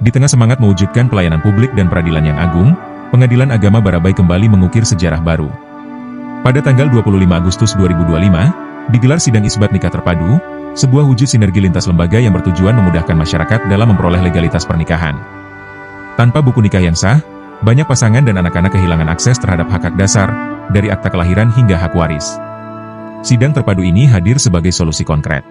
Di tengah semangat mewujudkan pelayanan publik dan peradilan yang agung, Pengadilan Agama Barabai kembali mengukir sejarah baru. Pada tanggal 25 Agustus 2025, digelar sidang isbat nikah terpadu, sebuah wujud sinergi lintas lembaga yang bertujuan memudahkan masyarakat dalam memperoleh legalitas pernikahan. Tanpa buku nikah yang sah, banyak pasangan dan anak-anak kehilangan akses terhadap hak-hak dasar, dari akta kelahiran hingga hak waris. Sidang terpadu ini hadir sebagai solusi konkret.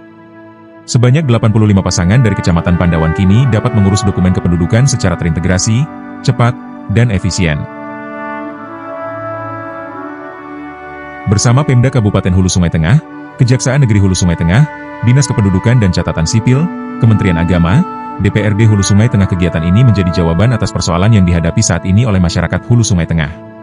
Sebanyak 85 pasangan dari Kecamatan Pandawan kini dapat mengurus dokumen kependudukan secara terintegrasi, cepat, dan efisien. Bersama Pemda Kabupaten Hulu Sungai Tengah, Kejaksaan Negeri Hulu Sungai Tengah, Dinas Kependudukan dan Catatan Sipil, Kementerian Agama, DPRD Hulu Sungai Tengah, kegiatan ini menjadi jawaban atas persoalan yang dihadapi saat ini oleh masyarakat Hulu Sungai Tengah.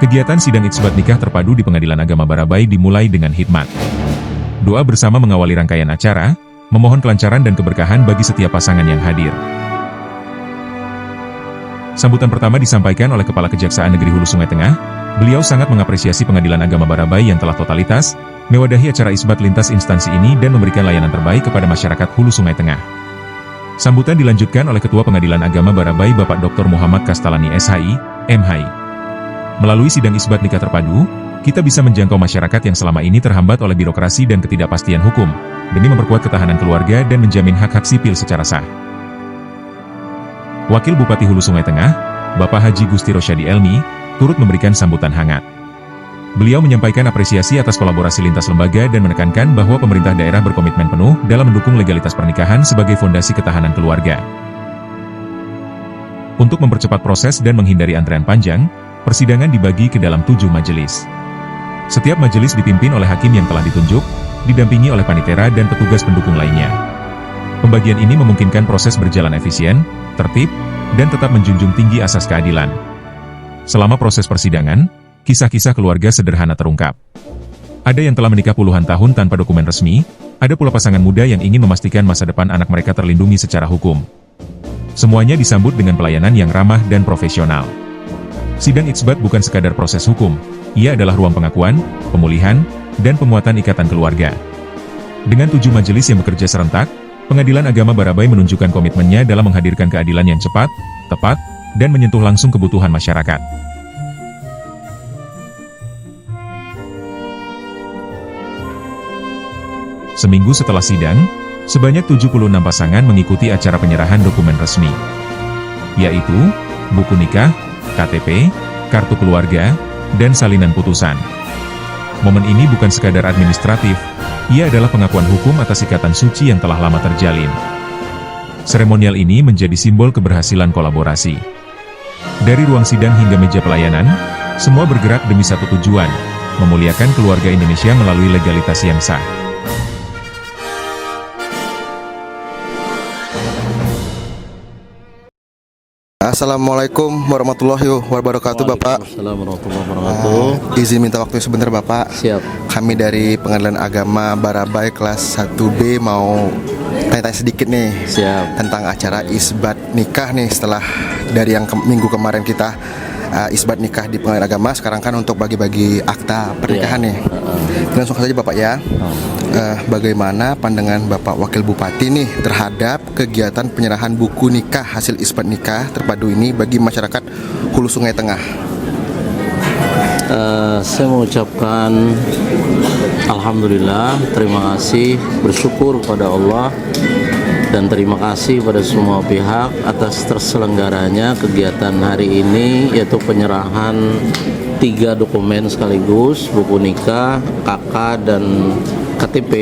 Kegiatan sidang isbat nikah terpadu di Pengadilan Agama Barabai dimulai dengan hikmat. Doa bersama mengawali rangkaian acara, memohon kelancaran dan keberkahan bagi setiap pasangan yang hadir. Sambutan pertama disampaikan oleh Kepala Kejaksaan Negeri Hulu Sungai Tengah. Beliau sangat mengapresiasi Pengadilan Agama Barabai yang telah totalitas, mewadahi acara isbat lintas instansi ini dan memberikan layanan terbaik kepada masyarakat Hulu Sungai Tengah. Sambutan dilanjutkan oleh Ketua Pengadilan Agama Barabai Bapak Dr. Muhammad Kastalani SHI, MHI. Melalui sidang isbat nikah terpadu, kita bisa menjangkau masyarakat yang selama ini terhambat oleh birokrasi dan ketidakpastian hukum, demi memperkuat ketahanan keluarga dan menjamin hak-hak sipil secara sah. Wakil Bupati Hulu Sungai Tengah, Bapak Haji Gusti Rosyadi Elmi, turut memberikan sambutan hangat. Beliau menyampaikan apresiasi atas kolaborasi lintas lembaga dan menekankan bahwa pemerintah daerah berkomitmen penuh dalam mendukung legalitas pernikahan sebagai fondasi ketahanan keluarga. Untuk mempercepat proses dan menghindari antrean panjang, persidangan dibagi ke dalam 7 majelis. Setiap majelis dipimpin oleh hakim yang telah ditunjuk, didampingi oleh panitera dan petugas pendukung lainnya. Pembagian ini memungkinkan proses berjalan efisien, tertib, dan tetap menjunjung tinggi asas keadilan. Selama proses persidangan, kisah-kisah keluarga sederhana terungkap. Ada yang telah menikah puluhan tahun tanpa dokumen resmi, ada pula pasangan muda yang ingin memastikan masa depan anak mereka terlindungi secara hukum. Semuanya disambut dengan pelayanan yang ramah dan profesional. Sidang isbat bukan sekadar proses hukum, ia adalah ruang pengakuan, pemulihan, dan penguatan ikatan keluarga. Dengan 7 majelis yang bekerja serentak, Pengadilan Agama Barabai menunjukkan komitmennya dalam menghadirkan keadilan yang cepat, tepat, dan menyentuh langsung kebutuhan masyarakat. Seminggu setelah sidang, sebanyak 76 pasangan mengikuti acara penyerahan dokumen resmi, yaitu buku nikah, KTP, kartu keluarga, dan salinan putusan. Momen ini bukan sekadar administratif, ia adalah pengakuan hukum atas ikatan suci yang telah lama terjalin. Seremonial ini menjadi simbol keberhasilan kolaborasi. Dari ruang sidang hingga meja pelayanan, semua bergerak demi satu tujuan, memuliakan keluarga Indonesia melalui legalitas yang sah. Assalamualaikum warahmatullahi wabarakatuh, Bapak. Assalamualaikum warahmatullahi wabarakatuh. Izin minta waktu sebentar, Bapak. Siap. Kami dari Pengadilan Agama Barabai kelas 1B mau tanya-tanya sedikit nih. Siap. Tentang acara isbat nikah nih, setelah dari yang minggu kemarin kita isbat nikah di Pengadilan Agama, sekarang kan untuk bagi-bagi akta pernikahan nih. Langsung saja, Bapak ya. Bagaimana pandangan Bapak Wakil Bupati nih terhadap kegiatan penyerahan buku nikah hasil isbat nikah terpadu ini bagi masyarakat Hulu Sungai Tengah? Saya mengucapkan alhamdulillah, terima kasih, bersyukur kepada Allah, dan terima kasih pada semua pihak atas terselenggaranya kegiatan hari ini, yaitu penyerahan 3 dokumen sekaligus, buku nikah, KK, dan KTP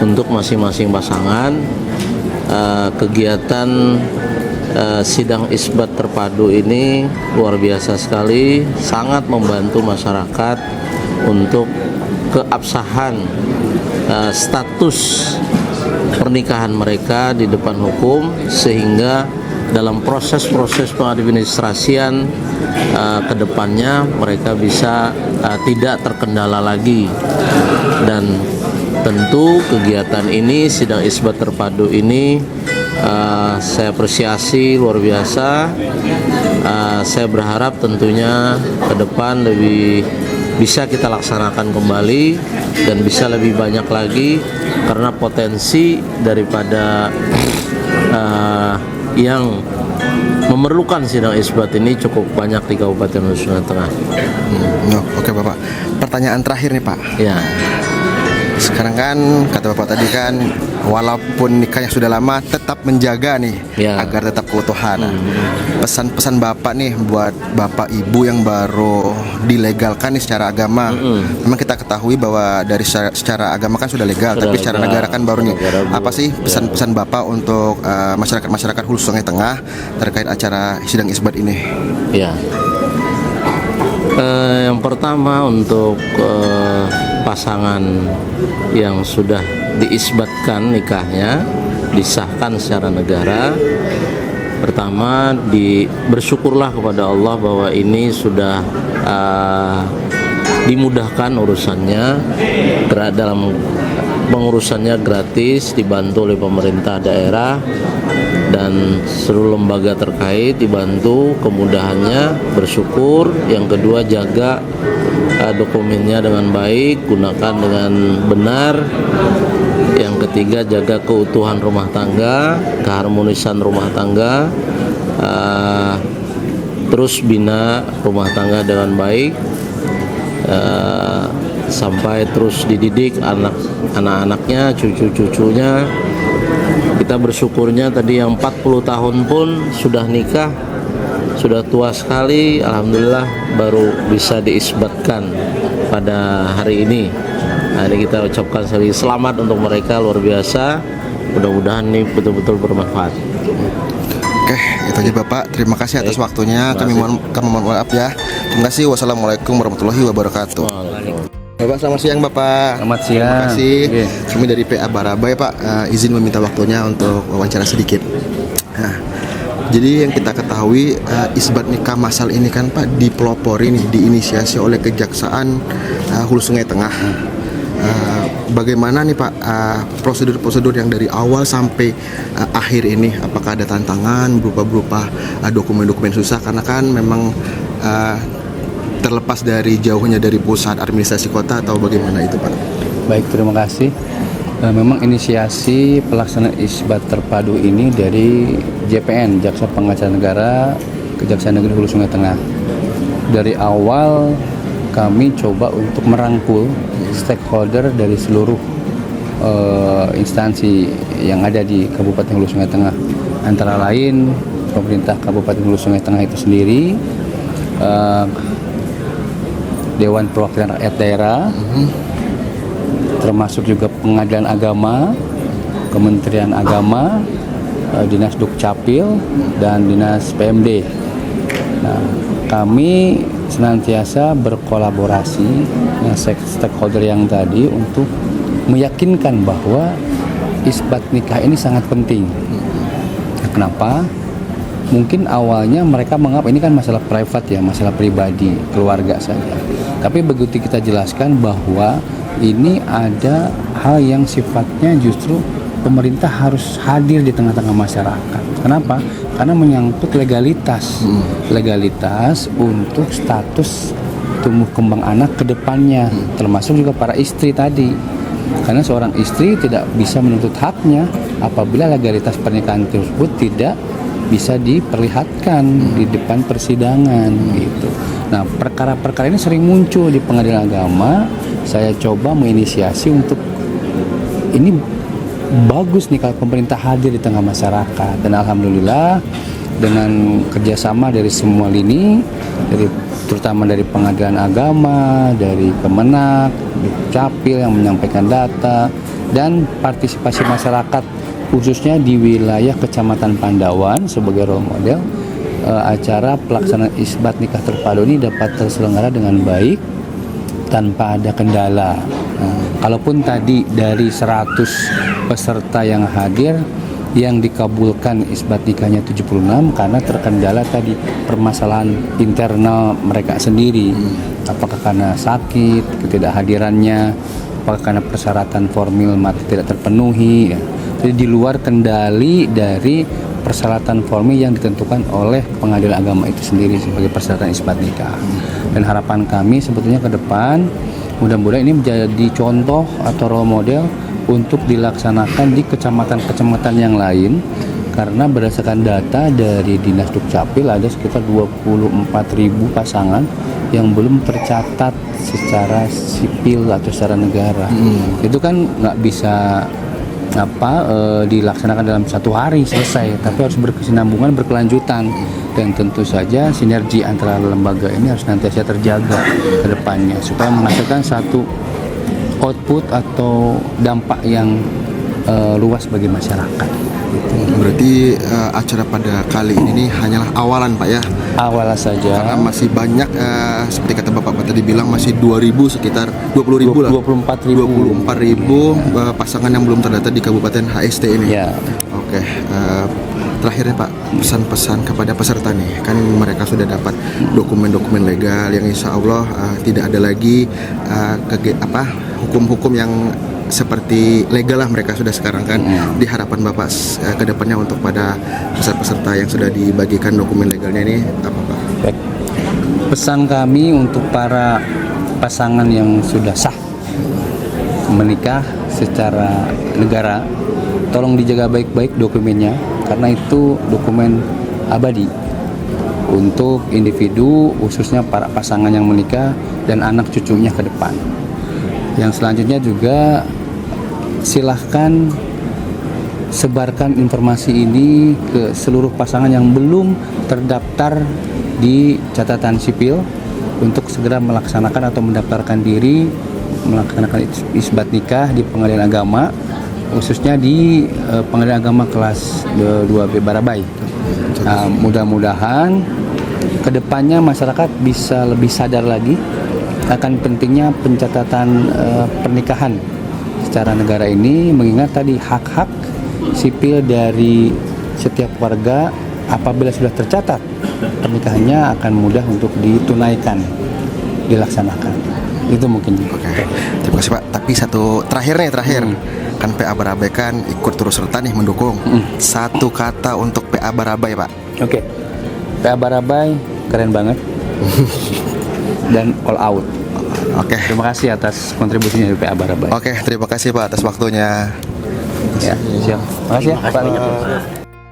untuk masing-masing pasangan. Kegiatan sidang isbat terpadu ini luar biasa sekali, sangat membantu masyarakat untuk keabsahan status pernikahan mereka di depan hukum, sehingga dalam proses-proses pengadministrasian ke depannya mereka bisa tidak terkendala lagi. Dan tentu kegiatan ini, sidang isbat terpadu ini, saya apresiasi luar biasa. Saya berharap tentunya ke depan lebih bisa kita laksanakan kembali dan bisa lebih banyak lagi, karena potensi daripada yang memerlukan sidang isbat ini cukup banyak di Kabupaten Hulu Sungai Tengah. Oke Bapak, pertanyaan terakhir nih Pak. Ya, Sekarang kan kata Bapak tadi kan, walaupun nikahnya sudah lama tetap menjaga nih Ya. agar tetap keutuhan. Pesan-pesan Bapak nih buat Bapak Ibu yang baru dilegalkan nih secara agama. Memang kita ketahui bahwa dari secara agama kan sudah legal, Sudah tapi secara legal. negara kan baru nih. Negara belum. Apa sih pesan-pesan Bapak untuk masyarakat Hulu Sungai Tengah terkait acara sidang isbat ini? ya. Yang pertama untuk pasangan yang sudah diisbatkan nikahnya, disahkan secara negara, pertama bersyukurlah kepada Allah bahwa ini sudah dimudahkan urusannya, dalam pengurusannya gratis, dibantu oleh pemerintah daerah dan seluruh lembaga terkait, dibantu kemudahannya, bersyukur. Yang kedua, jaga dokumennya dengan baik, gunakan dengan benar. Yang ketiga, jaga keutuhan rumah tangga, keharmonisan rumah tangga, terus bina rumah tangga dengan baik, sampai terus dididik anak-anaknya, cucu-cucunya. Kita bersyukurnya tadi yang 40 tahun pun sudah nikah, sudah tua sekali, alhamdulillah baru bisa diisbatkan pada hari ini. Nah, ini kita ucapkan sekali selamat untuk mereka, luar biasa. Mudah-mudahan ini betul-betul bermanfaat. Oke, itu aja Bapak. Terima kasih atas waktunya. Kami mohon maaf ya. Terima kasih. Wassalamualaikum warahmatullahi wabarakatuh. Bapak, selamat siang Bapak. Selamat siang. Terima kasih. Oke. Kami dari PA Baraba ya Pak, izin meminta waktunya untuk wawancara sedikit. Nah, jadi yang kita ketahui isbat nikah masal ini kan Pak dipelopori nih, diinisiasi oleh Kejaksaan Hulu Sungai Tengah. Bagaimana nih Pak prosedur-prosedur yang dari awal sampai akhir ini? Apakah ada tantangan berupa dokumen-dokumen susah, karena kan memang terlepas dari jauhnya dari pusat administrasi kota, atau bagaimana itu Pak? Baik, terima kasih. Memang inisiasi pelaksanaan isbat terpadu ini dari JPN, Jaksa Pengacara Negara, Kejaksaan Negeri Hulu Sungai Tengah. Dari awal kami coba untuk merangkul stakeholder dari seluruh instansi yang ada di Kabupaten Hulu Sungai Tengah, antara lain pemerintah Kabupaten Hulu Sungai Tengah itu sendiri, Dewan Perwakilan Rakyat Daerah, termasuk juga Pengadilan Agama, Kementerian Agama, Dinas Dukcapil, dan Dinas PMD. Nah, kami senantiasa berkolaborasi dengan stakeholder yang tadi untuk meyakinkan bahwa isbat nikah ini sangat penting. Kenapa? Mungkin awalnya mereka menganggap ini kan masalah private ya, masalah pribadi, keluarga saja. Tapi begitu kita jelaskan bahwa ini ada hal yang sifatnya justru pemerintah harus hadir di tengah-tengah masyarakat. Kenapa? Karena menyangkut legalitas. Legalitas untuk status tumbuh kembang anak ke depannya, termasuk juga para istri tadi. Karena seorang istri tidak bisa menuntut haknya apabila legalitas pernikahan tersebut tidak bisa diperlihatkan di depan persidangan gitu. Nah, perkara-perkara ini sering muncul di Pengadilan Agama. Saya coba menginisiasi untuk ini bagus nih kalau pemerintah hadir di tengah masyarakat, dan alhamdulillah dengan kerjasama dari semua lini, terutama dari Pengadilan Agama, dari Kemenak, Dukcapil yang menyampaikan data, dan partisipasi masyarakat khususnya di wilayah Kecamatan Pandawan sebagai role model, acara pelaksanaan isbat nikah terpadu ini dapat terselenggara dengan baik tanpa ada kendala. Kalaupun tadi dari 100 peserta yang hadir, yang dikabulkan isbat nikahnya 76 karena terkendala tadi permasalahan internal mereka sendiri. Apakah karena sakit, ketidakhadirannya, apakah karena persyaratan formil tidak terpenuhi ya. Jadi di luar kendali dari persyaratan formil yang ditentukan oleh pengadilan agama itu sendiri sebagai persyaratan isbat nikah. Dan harapan kami sebetulnya ke depan mudah-mudahan ini menjadi contoh atau role model untuk dilaksanakan di kecamatan-kecamatan yang lain, karena berdasarkan data dari Dinas Dukcapil ada sekitar 24.000 pasangan yang belum tercatat secara sipil atau secara negara. Itu kan nggak bisa dilaksanakan dalam satu hari selesai, tapi harus berkesinambungan, berkelanjutan, dan tentu saja sinergi antara lembaga ini harus nanti terjaga ke depannya supaya menghasilkan satu output atau dampak yang luas bagi masyarakat. Berarti acara pada kali ini hanyalah awalan Pak ya? Awal saja. Karena masih banyak seperti kata Bapak tadi bilang masih 2.000 sekitar 20.000 lah. 24.000 pasangan yang belum terdata di Kabupaten HST ini. Ya. Oke. Terakhirnya Pak, pesan-pesan kepada peserta nih, kan mereka sudah dapat dokumen-dokumen legal yang insya Allah tidak ada lagi hukum-hukum yang seperti legal lah mereka sudah sekarang kan. Di harapan Bapak ke depannya untuk pada peserta yang sudah dibagikan dokumen legalnya ini apa Pak? Baik. Pesan kami untuk para pasangan yang sudah sah menikah secara negara, tolong dijaga baik-baik dokumennya, karena itu dokumen abadi untuk individu, khususnya para pasangan yang menikah dan anak cucunya ke depan. Yang selanjutnya juga silahkan sebarkan informasi ini ke seluruh pasangan yang belum terdaftar di catatan sipil untuk segera melaksanakan atau mendaftarkan diri melaksanakan isbat nikah di pengadilan agama, khususnya di pengadilan agama kelas 2B Barabai. Mudah-mudahan kedepannya masyarakat bisa lebih sadar lagi akan pentingnya pencatatan pernikahan secara negara ini, mengingat tadi hak-hak sipil dari setiap warga apabila sudah tercatat pernikahannya akan mudah untuk ditunaikan, dilaksanakan. Itu mungkin. Oke. Terima kasih Pak. Tapi satu terakhir kan PA Barabai kan ikut turut serta nih mendukung. Satu kata untuk PA Barabai Pak. Oke. PA Barabai keren banget. Dan all out. Oke. Terima kasih atas kontribusinya dari PA Barabai. Oke, terima kasih Pak atas waktunya. Ya, siap. Makasih ya, Pak.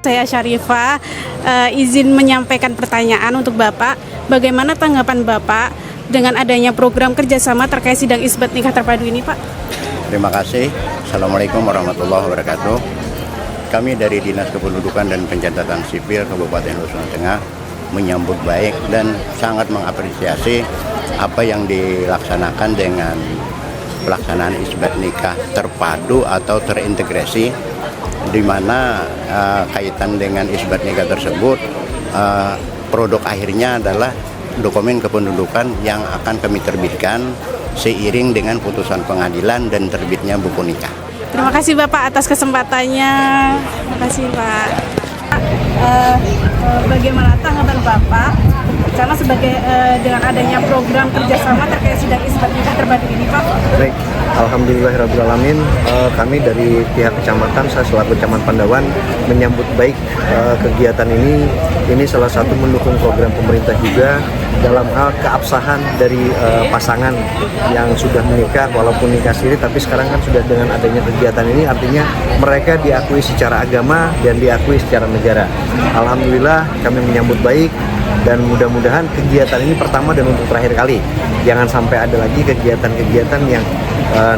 Saya Syarifah, izin menyampaikan pertanyaan untuk Bapak. Bagaimana tanggapan Bapak dengan adanya program kerjasama terkait sidang isbat nikah terpadu ini, Pak? Terima kasih. Assalamualaikum warahmatullahi wabarakatuh. Kami dari Dinas Kependudukan dan Pencatatan Sipil Kabupaten Sulawesi Tengah menyambut baik dan sangat mengapresiasi apa yang dilaksanakan dengan pelaksanaan isbat nikah terpadu atau terintegrasi, di mana kaitan dengan isbat nikah tersebut produk akhirnya adalah dokumen kependudukan yang akan kami terbitkan seiring dengan putusan pengadilan dan terbitnya buku nikah. Terima kasih Bapak atas kesempatannya. Terima kasih Pak. Bagaimana tanggapan Bapak karena sebagai dengan adanya program kerjasama terkait sidang isbat nikah terpadu ini, Pak? Baik, alhamdulillahirrahmanirrahim. Kami dari pihak kecamatan, saya selaku Camat Pandawan menyambut baik kegiatan ini. Ini salah satu mendukung program pemerintah juga dalam hal keabsahan dari pasangan yang sudah menikah, walaupun nikah siri, tapi sekarang kan sudah dengan adanya kegiatan ini, artinya mereka diakui secara agama dan diakui secara negara. Alhamdulillah kami menyambut baik dan mudah-mudahan kegiatan ini pertama dan untuk terakhir kali. Jangan sampai ada lagi kegiatan-kegiatan yang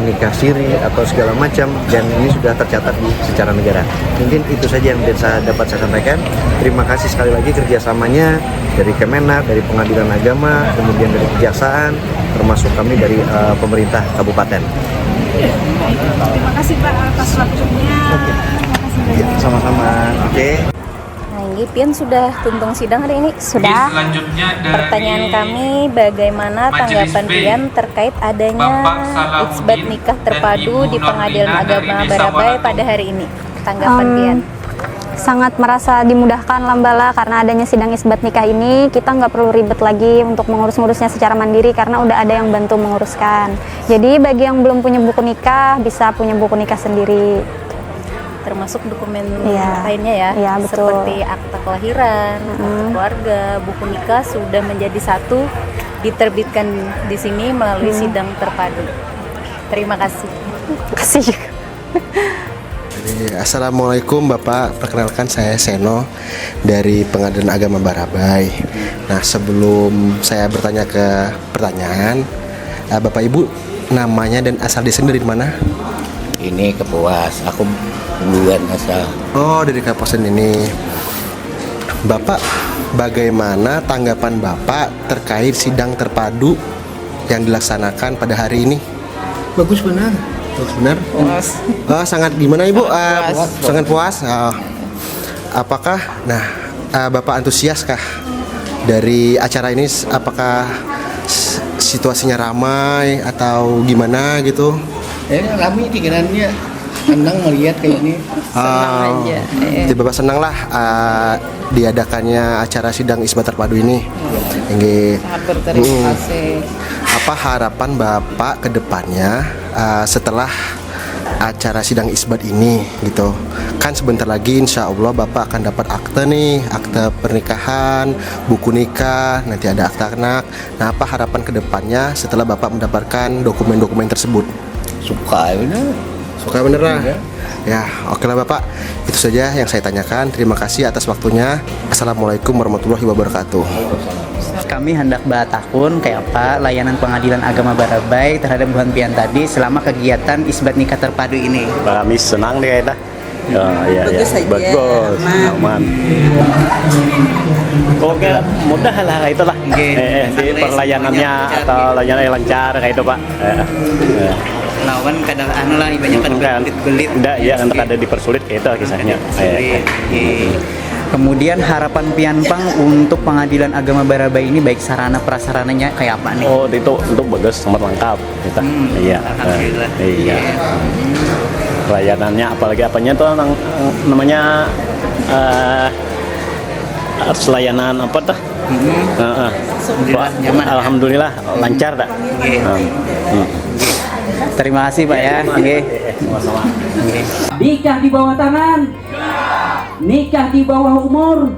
nikah siri atau segala macam, dan ini sudah tercatat secara negara. Mungkin itu saja yang dapat saya sampaikan. Terima kasih sekali lagi kerjasamanya dari Kemenak, dari Pengadilan Agama, kemudian dari Kejaksaan, termasuk kami dari pemerintah kabupaten. Terima kasih Pak atas waktunya. Ya, sama-sama. Oke. Pian sudah tuntung sidang hari ini. Sudah. Pertanyaan kami, bagaimana tanggapan Pian terkait adanya isbat nikah terpadu di Pengadilan Agama Barabai pada hari ini? Tanggapan Pian? Sangat merasa dimudahkan Lambala karena adanya sidang isbat nikah ini. Kita nggak perlu ribet lagi untuk mengurus-ngurusnya secara mandiri karena udah ada yang bantu menguruskan. Jadi bagi yang belum punya buku nikah bisa punya buku nikah sendiri. termasuk dokumen Iya. lainnya ya, Iya, betul. seperti akta kelahiran, akta keluarga, buku nikah sudah menjadi satu, diterbitkan di sini melalui sidang terpadu. Terima kasih. Kasih juga. Assalamualaikum Bapak, perkenalkan saya Seno dari Pengadilan Agama Barabai. Nah, sebelum saya bertanya ke pertanyaan, Bapak Ibu namanya dan asal desa dari mana? Ini Kepuas, aku duluan asal. Oh, dari Kapuasan ini. Bapak, bagaimana tanggapan Bapak terkait sidang terpadu yang dilaksanakan pada hari ini? Bagus benar. Bagus benar? Puas. Sangat gimana Ibu? Puas. Sangat puas. Apakah, Bapak antusias kah dari acara ini? Apakah situasinya ramai atau gimana gitu? Kami pikirannya senang melihat kayak ini. Senang aja. Jadi Bapak senang lah diadakannya acara sidang isbat terpadu ini. Terima kasih. Apa harapan Bapak ke depannya setelah acara sidang isbat ini gitu? Kan sebentar lagi insya Allah Bapak akan dapat akte nih, akte pernikahan, buku nikah, nanti ada akte anak. Nah, apa harapan ke depannya setelah Bapak mendapatkan dokumen-dokumen tersebut? Suka benar. Suka bener lah. Ya, oke lah Bapak. Itu saja yang saya tanyakan. Terima kasih atas waktunya. Assalamualaikum warahmatullahi wabarakatuh. Kami hendak bertakun kayak apa layanan Pengadilan Agama Barabai terhadap Buhan Pian tadi selama kegiatan isbat nikah terpadu ini. Kami senang deh kita. Bagus saja. Bagus. Aman. Oke, mudah lah itulah. Di perlayanannya atau layanan yang lancar kayak itu Pak. Lawan kadang lah banyak belit. Enggak, ya nanti ada dipersulit kayak itu kisahnya. Kemudian harapan Pianpang untuk Pengadilan Agama Barabai ini baik sarana prasarananya kayak apa nih? Oh, itu untuk bagus, sangat lengkap kita. Iya. Alhamdulillah. Iya. Layanannya apalagi apanya tuh namanya layanan apa tuh? Alhamdulillah lancar tak? Terima kasih Pak ya. Nikah di bawah tangan, nikah di bawah umur,